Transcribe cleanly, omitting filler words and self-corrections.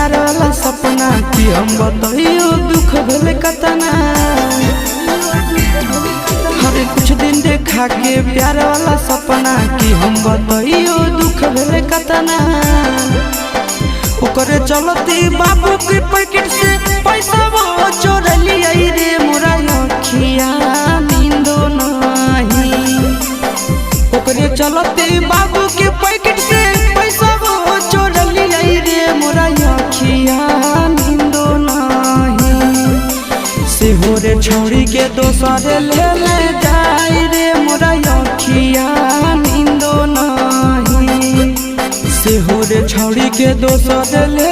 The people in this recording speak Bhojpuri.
प्यार वाला सपना कि हम बताइयो दुख भले कतना। हर कुछ दिन देखा के प्यार वाला सपना कि हम बताइयो दुख भले कतना। ओकरे चलती बाबू के पैकेट से पैसा वो चोर लिया रे मोरा अखिया नींदो नहीं। ओकरे चलते बाबू के पैकेट से पैसा वो चोर लिया रे मोरा अखिया नींदो नहीं। से हो रे छोड़ी के दोसर ले ले जाए रे मोरा अखिया नींदो नहीं। से हो रे छोड़ी के दोसर ले